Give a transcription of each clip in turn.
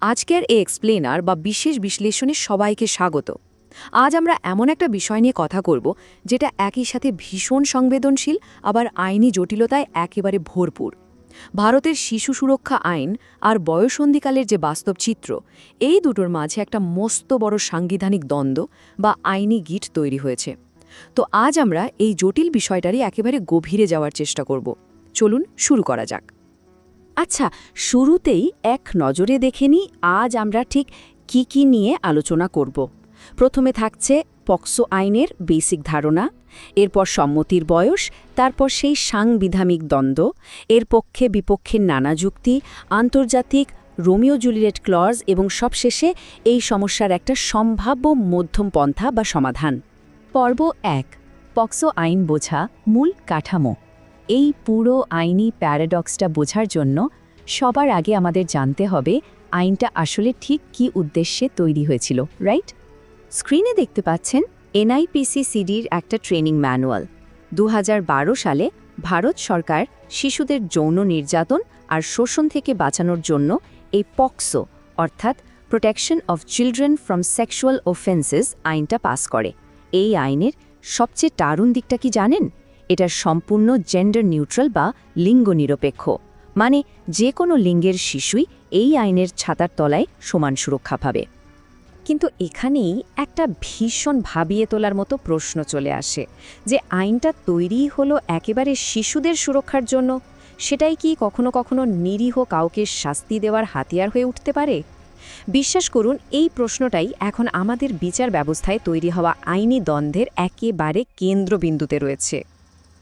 আজকের এই এক্সপ্লেনার বা বিশেষ বিশ্লেষণে সবাইকে স্বাগত। আজ আমরা এমন একটা বিষয় নিয়ে কথা করব যেটা একই সাথে ভীষণ সংবেদনশীল, আবার আইনি জটিলতায় একেবারে ভরপুর। ভারতের শিশু সুরক্ষা আইন আর বয়ঃসন্ধিকালের যে বাস্তব চিত্র, এই দুটোর মাঝে একটা মস্ত বড় সাংবিধানিক দ্বন্দ্ব বা আইনি গিট তৈরি হয়েছে। তো আজ আমরা এই জটিল বিষয়টারই একেবারে গভীরে যাওয়ার চেষ্টা করব। চলুন শুরু করা যাক। আচ্ছা, শুরুতেই এক নজরে দেখে নিই আজ আমরা ঠিক কি নিয়ে আলোচনা করব। প্রথমে থাকছে পক্সো আইনের বেসিক ধারণা, এরপর সম্মতির বয়স, তারপর সেই সাংবিধানিক দ্বন্দ্ব, এর পক্ষে বিপক্ষের নানা যুক্তি, আন্তর্জাতিক রোমিও জুলিয়েট ক্লজ এবং সবশেষে এই সমস্যার একটা সম্ভাব্য মধ্যম পন্থা বা সমাধান। পর্ব ১, পক্সো আইন বোঝা মূল কাঠামো। এই পুরো আইনি প্যারাডক্সটা বোঝার জন্য সবার আগে আমাদের জানতে হবে আইনটা আসলে ঠিক কী উদ্দেশ্যে তৈরি হয়েছিল, রাইট? স্ক্রিনে দেখতে পাচ্ছেন এনআইপিসি-সিডির একটা ট্রেনিং ম্যানুয়াল। ২০১২ সালে ভারত সরকার শিশুদের যৌন নির্যাতন আর শোষণ থেকে বাঁচানোর জন্য এই পক্সো অর্থাৎ protection of children from sexual offences আইনটা পাস করে। এই আইনের সবচেয়ে দারুণ দিকটা কি জানেন? এটা সম্পূর্ণ জেন্ডার নিউট্রাল বা লিঙ্গ নিরপেক্ষ, মানে যে কোনো লিঙ্গের শিশুই এই আইনের ছাতার তলায় সমান সুরক্ষা পাবে। কিন্তু এখানেই একটা ভীষণ ভাবিয়ে তোলার মতো প্রশ্ন চলে আসে যে আইনটা তৈরি হলো একেবারে শিশুদের সুরক্ষার জন্য, সেটাই কি কখনো কখনো নিরীহ কাউকে শাস্তি দেওয়ার হাতিয়ার হয়ে উঠতে পারে? বিশ্বাস করুন, এই প্রশ্নটাই এখন আমাদের বিচার ব্যবস্থায় তৈরি হওয়া আইনি দ্বন্দ্বের একেবারে কেন্দ্রবিন্দুতে রয়েছে।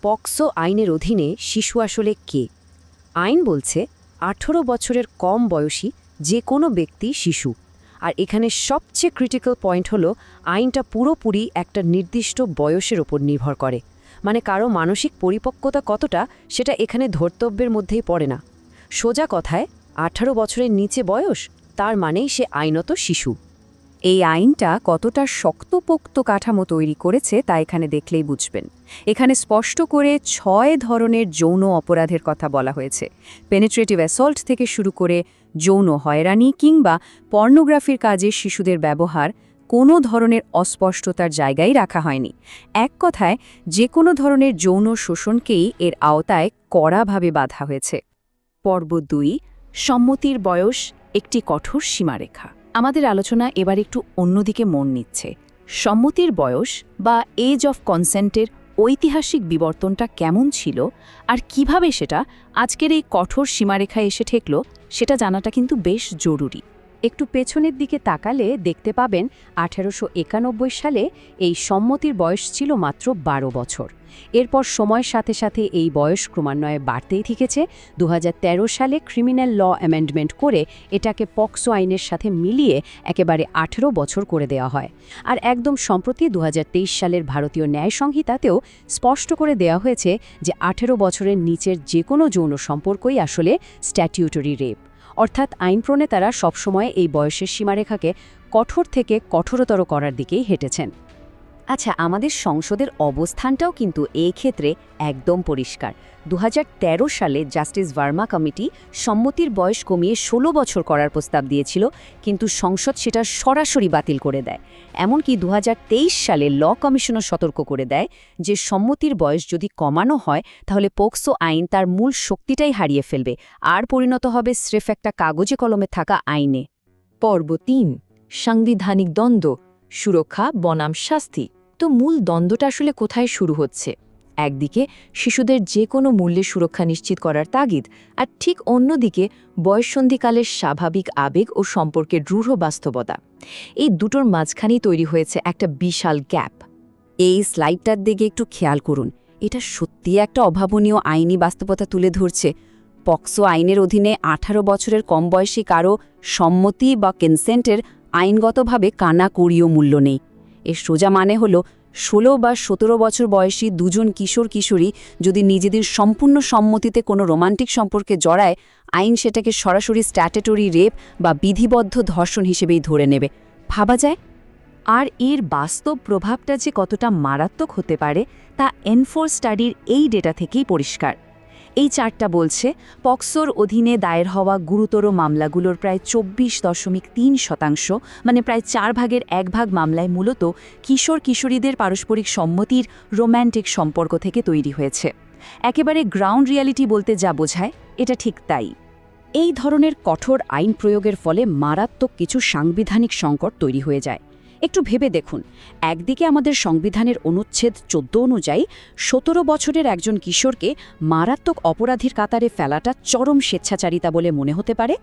পক্সো আইনের অধীনে শিশু আসলে কে? আইন বলছে ১৮ বছরের কম বয়সী যে কোনো ব্যক্তি শিশু। আর এখানে সবচেয়ে ক্রিটিক্যাল পয়েন্ট হলো আইনটা পুরোপুরি একটা নির্দিষ্ট বয়সের ওপর নির্ভর করে, মানে কারো মানসিক পরিপক্কতা কতটা সেটা এখানে ধর্তব্যের মধ্যেই পড়ে না। সোজা কথায় ১৮ বছরের নিচে বয়স, তার মানেই সে আইনত শিশু। এই আইনটা কতটা শক্তপোক্ত কাঠামো তৈরি করেছে তা এখানে দেখলেই বুঝবেন। এখানে স্পষ্ট করে ৬ ধরনের যৌন অপরাধের কথা বলা হয়েছে। পেনিট্রেটিভ অ্যাসল্ট থেকে শুরু করে যৌন হয়রানি কিংবা পর্নোগ্রাফির কাজে শিশুদের ব্যবহার কোনো ধরনের অস্পষ্টতার জায়গায় রাখা হয়নি। এক কথায় যে কোনো ধরনের যৌন শোষণকেই এর আওতায় কড়াভাবে বাঁধা হয়েছে। পর্ব ২, সম্মতির বয়স একটি কঠোর সীমারেখা। আমাদের আলোচনা এবার একটু অন্যদিকে মন নিচ্ছে। সম্মতির বয়স বা এজ অফ কনসেন্টের ঐতিহাসিক বিবর্তনটা কেমন ছিল আর কিভাবে সেটা আজকের এই কঠোর সীমারেখায় এসে ঠেকল, সেটা জানাটা কিন্তু বেশ জরুরি। একটু পেছনের দিকে তাকালে দেখতে পাবেন ১৮৯১ সালে এই সম্মতির বয়স ছিল মাত্র ১২ বছর। এরপর সময়ের সাথে সাথে এই বয়স ক্রমান্বয়ে বাড়তেই থেকেছে। ২০১৩ সালে ক্রিমিনাল ল অ্যামেন্ডমেন্ট করে এটাকে পক্সো আইনের সাথে মিলিয়ে একেবারে ১৮ বছর করে দেওয়া হয়। আর একদম সম্প্রতি ২০২৩ সালের ভারতীয় ন্যায় সংহিতাতেও স্পষ্ট করে দেওয়া হয়েছে যে ১৮ বছরের নিচের যে কোনো যৌন সম্পর্কই আসলে স্ট্যাটিউটরি রেপ, অর্থাৎ আইন প্রণেতারা সবসময় এই বয়সের সীমারেখাকে কঠোর থেকে কঠোরতর করার দিকেই হেঁটেছেন। আচ্ছা, আমাদের সংসদের অবস্থানটাও কিন্তু এই ক্ষেত্রে একদম পরিষ্কার। ২০১৩ সালে জাস্টিস ভার্মা কমিটি সম্মতির বয়স কমিয়ে ১৬ বছর করার প্রস্তাব দিয়েছিল, কিন্তু সংসদ সেটা সরাসরি বাতিল করে দেয়। এমনকি ২০২৩ সালে ল কমিশনও সতর্ক করে দেয় যে সম্মতির বয়স যদি কমানো হয় তাহলে পোক্সো আইন তার মূল শক্তিটাই হারিয়ে ফেলবে আর পরিণত হবে স্রেফ একটা কাগজে কলমে থাকা আইনে। পর্ব ৩, সাংবিধানিক দ্বন্দ্ব, সুরক্ষা বনাম শাস্তি। তো মূল দ্বন্দ্বটা আসলে কোথায় শুরু হচ্ছে? একদিকে শিশুদের যে কোনো মূল্যে সুরক্ষা নিশ্চিত করার তাগিদ, আর ঠিক অন্যদিকে বয়ঃসন্ধিকালের স্বাভাবিক আবেগ ও সম্পর্কের দৃঢ় বাস্তবতা। এই দুটোর মাঝখানেই তৈরি হয়েছে একটা বিশাল গ্যাপ। এই স্লাইডটার দিকে একটু খেয়াল করুন, এটা সত্যিই একটা অভাবনীয় আইনি বাস্তবতা তুলে ধরছে। পক্সো আইনের অধীনে ১৮ বছরের কম বয়সী কারো সম্মতি বা কনসেন্টের আইনগতভাবে কানাকড়িও মূল্য নেই। এর সোজা মানে হলো ১৬ বা ১৭ বছর বয়সী দুজন কিশোর কিশোরী যদি নিজেদের সম্পূর্ণ সম্মতিতে কোনো রোমান্টিক সম্পর্কে জড়ায়, আইন সেটাকে সরাসরি স্ট্যাটুটরি রেপ বা বিধিবদ্ধ ধর্ষণ হিসেবেই ধরে নেবে। ভাবা যায়? আর এর বাস্তব প্রভাবটা যে কতটা মারাত্মক হতে পারে তা এনফোর্স স্টাডির এই ডেটা থেকেই পরিষ্কার। এই চার্টটা বলছে পক্সোর অধীনে দায়ের হওয়া গুরুতর মামলাগুলোর প্রায় 24.3%, মানে প্রায় 1/4 মামলায় মূলত কিশোর কিশোরীদের পারস্পরিক সম্মতির রোম্যান্টিক সম্পর্ক থেকে তৈরি হয়েছে। একেবারে গ্রাউন্ড রিয়ালিটি বলতে যা বোঝায় এটা ঠিক তাই। এই ধরনের কঠোর আইন প্রয়োগের ফলে মারাত্মক কিছু সাংবিধানিক সংকট তৈরি হয়ে যায়। একটু ভেবে দেখুন, একদিকে আমাদের সংবিধানের অনুচ্ছেদ 14 অনুযায়ী 17 বছরের একজন কিশোরকে মারাত্মক অপরাধীর কাতারে ফেলাটা চরম স্বেচ্ছাচারিতা বলে মনে হতে পারে,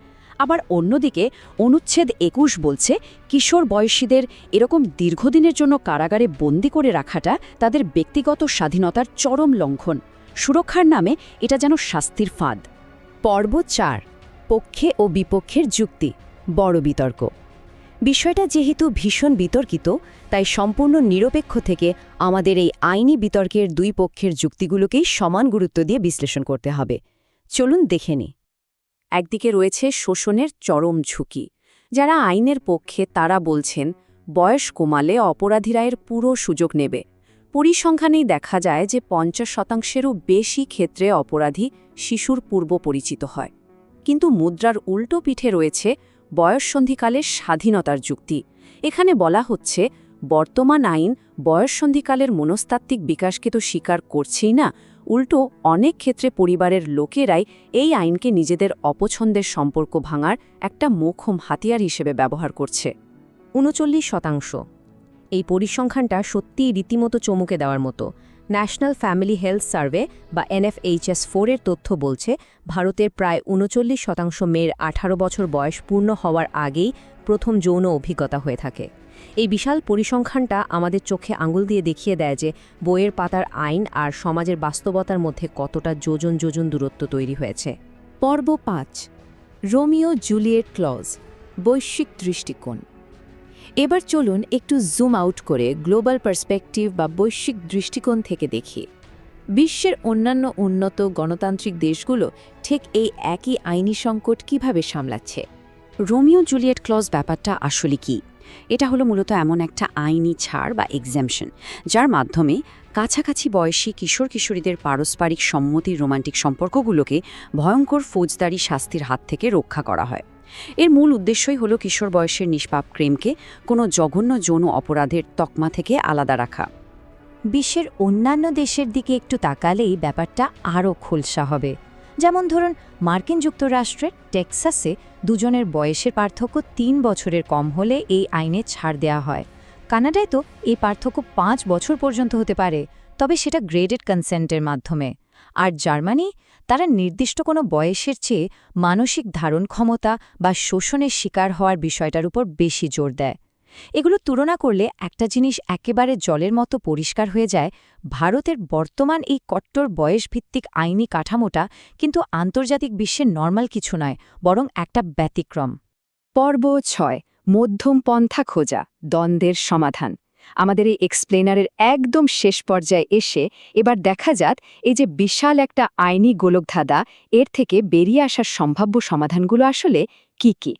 আবার অন্যদিকে অনুচ্ছেদ 21 বলছে কিশোর বয়সীদের এরকম দীর্ঘদিনের জন্য কারাগারে বন্দি করে রাখাটা তাদের ব্যক্তিগত স্বাধীনতার চরম লঙ্ঘন। সুরক্ষার নামে এটা যেন শাস্তির ফাঁদ। পর্ব 4, পক্ষে ও বিপক্ষের যুক্তি, বড় বিতর্ক। বিষয়টা যেহেতু ভীষণ বিতর্কিত, তাই সম্পূর্ণ নিরপেক্ষ থেকে আমাদের এই আইনি বিতর্কের দুই পক্ষের যুক্তিগুলোকেই সমান গুরুত্ব দিয়ে বিশ্লেষণ করতে হবে। চলুন দেখে নিই। একদিকে রয়েছে শোষণের চরম ঝুঁকি। যারা আইনের পক্ষে তারা বলছেন বয়স কমালে অপরাধীরা এর পুরো সুযোগ নেবে। পরিসংখ্যানেই দেখা যায় যে 50%-এরও বেশি ক্ষেত্রে অপরাধী শিশুর পূর্ব পরিচিত হয়। কিন্তু মুদ্রার উল্টো পিঠে রয়েছে বয়ঃসন্ধিকালের স্বাধীনতার যুক্তি। এখানে বলা হচ্ছে বর্তমান আইন বয়ঃসন্ধিকালের মনস্তাত্ত্বিক বিকাশকে তো স্বীকার করছেই না, উল্টো অনেক ক্ষেত্রে পরিবারের লোকেরাই এই আইনকে নিজেদের অপছন্দের সম্পর্ক ভাঙার একটা মোক্ষম হাতিয়ার হিসেবে ব্যবহার করছে। 39%। এই পরিসংখ্যানটা সত্যিই রীতিমতো চমকে দেওয়ার মতো। ন্যাশনাল ফ্যামিলি হেলথ সার্ভে বা NFHS-4 এর তথ্য বলছে ভারতের প্রায় 39% মেয়ের 18 বছর বয়স পূর্ণ হওয়ার আগেই প্রথম যৌন অভিজ্ঞতা হয়ে থাকে। এই বিশাল পরিসংখ্যানটা আমাদের চোখে আঙুল দিয়ে দেখিয়ে দেয় যে বইয়ের পাতার আইন আর সমাজের বাস্তবতার মধ্যে কতটা যোজন যোজন দূরত্ব তৈরি হয়েছে। পর্ব 5, রোমিও জুলিয়েট ক্লজ, বৈশ্বিক দৃষ্টিকোণ। এবার চলুন একটু জুম আউট করে গ্লোবাল পার্সপেক্টিভ বা বৈশ্বিক দৃষ্টিকোণ থেকে দেখি বিশ্বের অন্যান্য উন্নত গণতান্ত্রিক দেশগুলো ঠিক এই একই আইনি সংকট কিভাবে সামলাচ্ছে। রোমিও জুলিয়েট ক্লজ ব্যাপারটা আসলে কি? এটা হলো মূলত এমন একটা আইনি ছাড় বা এক্সামশন, যার মাধ্যমে কাছাকাছি বয়সী কিশোর কিশোরীদের পারস্পরিক সম্মতির রোমান্টিক সম্পর্কগুলোকে ভয়ঙ্কর ফৌজদারি শাস্তির হাত থেকে রক্ষা করা হয়। এর মূল উদ্দেশ্যই হলো কিশোর বয়সের নিষ্পাপ প্রেমকে কোনো জঘন্য যৌন অপরাধের তকমা থেকে আলাদা রাখা। বিশ্বের অন্যান্য দেশের দিকে একটু তাকালেই ব্যাপারটা আরও খোলসা হবে। যেমন ধরুন, মার্কিন যুক্তরাষ্ট্রের টেক্সাসে দুজনের বয়সের পার্থক্য 3 বছরের কম হলে এই আইনে ছাড় দেওয়া হয়। কানাডায় তো এই পার্থক্য 5 বছর পর্যন্ত হতে পারে, তবে সেটা গ্রেডেড কনসেন্টের মাধ্যমে। আর জার্মানি, তারা নির্দিষ্ট কোনো বয়সের চেয়ে মানসিক ধারণ ক্ষমতা বা শোষণের শিকার হওয়ার বিষয়টার উপর বেশি জোর দেয়। এগুলো তুলনা করলে একটা জিনিস একেবারে জলের মতো পরিষ্কার হয়ে যায়, ভারতের বর্তমান এই কট্টর বয়সভিত্তিক আইনি কাঠামোটা কিন্তু আন্তর্জাতিক বিশ্বের নরমাল কিছু নয়, বরং একটা ব্যতিক্রম। পর্ব 6, মধ্যম পন্থা খোঁজা, দ্বন্দ্বের সমাধান। আমাদের এই এক্সপ্লেনারের একদম শেষ পর্যায়ে এসে এবার দেখা যাক এই যে বিশাল একটা আইনি গোলকধাঁধা, এর থেকে বেরিয়ে আসার সম্ভাব্য সমাধানগুলো আসলে কি কি।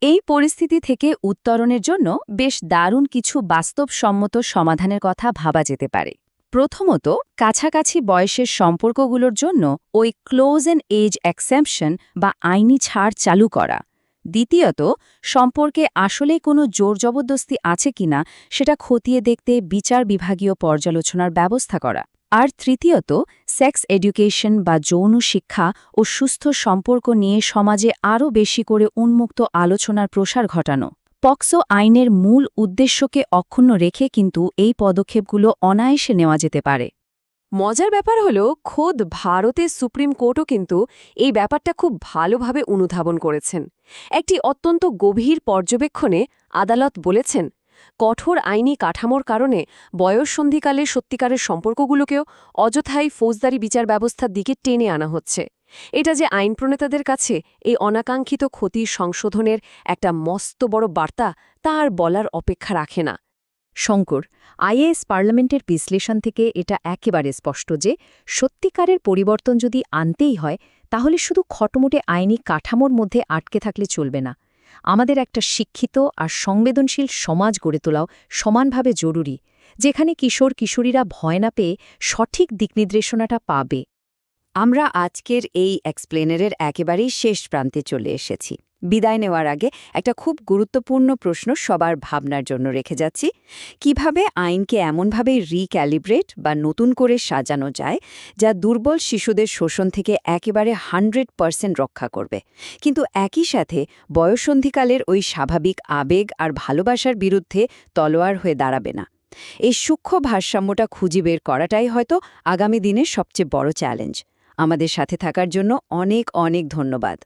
এই পরিস্থিতি থেকে উত্তরণের জন্য বেশ দারুণ কিছু বাস্তবসম্মত সমাধানের কথা ভাবা যেতে পারে। প্রথমত, কাছাকাছি বয়সের সম্পর্কগুলোর জন্য ওই ক্লোজ অ্যান্ড এজ এক্সেমশন বা আইনি ছাড় চালু করা। দ্বিতীয়ত, সম্পর্কে আসলেই কোনো জোর জবরদস্তি আছে কিনা সেটা খতিয়ে দেখতে বিচার বিভাগীয় পর্যালোচনার ব্যবস্থা করা। আর তৃতীয়ত, সেক্স এডুকেশন বা যৌন শিক্ষা ও সুস্থ সম্পর্ক নিয়ে সমাজে আরও বেশি করে উন্মুক্ত আলোচনার প্রসার ঘটানো। পক্সো আইনের মূল উদ্দেশ্যকে অক্ষুণ্ণ রেখে কিন্তু এই পদক্ষেপগুলো অনায়াসে নেওয়া যেতে পারে। মজার ব্যাপার হলো খোদ ভারতের সুপ্রিম কোর্টও কিন্তু এই ব্যাপারটা খুব ভালোভাবে অনুধাবন করেছেন। একটি অত্যন্ত গভীর পর্যবেক্ষণে আদালত বলেছেন, কঠোর আইনি কাঠামোর কারণে বয়ঃসন্ধিকালের সত্যিকারের সম্পর্কগুলোকেও অযথাই ফৌজদারি বিচার ব্যবস্থার দিকে টেনে আনা হচ্ছে। এটা যে আইন প্রণেতাদের কাছে এই অনাকাঙ্ক্ষিত ক্ষতির সংশোধনের একটা মস্ত বড় বার্তা, তা আর বলার অপেক্ষা রাখে না। শঙ্কর, আইএএস পার্লামেন্টের বিশ্লেষণ থেকে এটা একেবারে স্পষ্ট যে সত্যিকারের পরিবর্তন যদি আনতেই হয়, তাহলে শুধু খটমটে আইনি কাঠামোর মধ্যে আটকে থাকলে চলবে না। আমাদের একটা শিক্ষিত আর সংবেদনশীল সমাজ গড়ে তোলাও সমানভাবে জরুরি, যেখানে কিশোর কিশোরীরা ভয় না পেয়ে সঠিক দিকনির্দেশনাটা পাবে। আমরা আজকের এই এক্সপ্লেনারের একেবারেই শেষ প্রান্তে চলে এসেছি। বিদায় নেওয়ার আগে একটা খুব গুরুত্বপূর্ণ প্রশ্ন সবার ভাবনার জন্য রেখে যাচ্ছি। কিভাবে আইনকে এমনভাবে রিক্যালিব্রেট বা নতুন করে সাজানো যায় যা দুর্বল শিশুদের শোষণ থেকে একেবারে 100% রক্ষা করবে, কিন্তু একই সাথে বয়ঃসন্ধিকালের ওই স্বাভাবিক আবেগ আর ভালোবাসার বিরুদ্ধে তলোয়ার হয়ে দাঁড়াবে না। এই সূক্ষ্ম ভারসাম্যটা খুঁজে বের করাটাই হয়তো আগামী দিনের সবচেয়ে বড় চ্যালেঞ্জ। আমাদের সাথে থাকার জন্য অনেক অনেক ধন্যবাদ।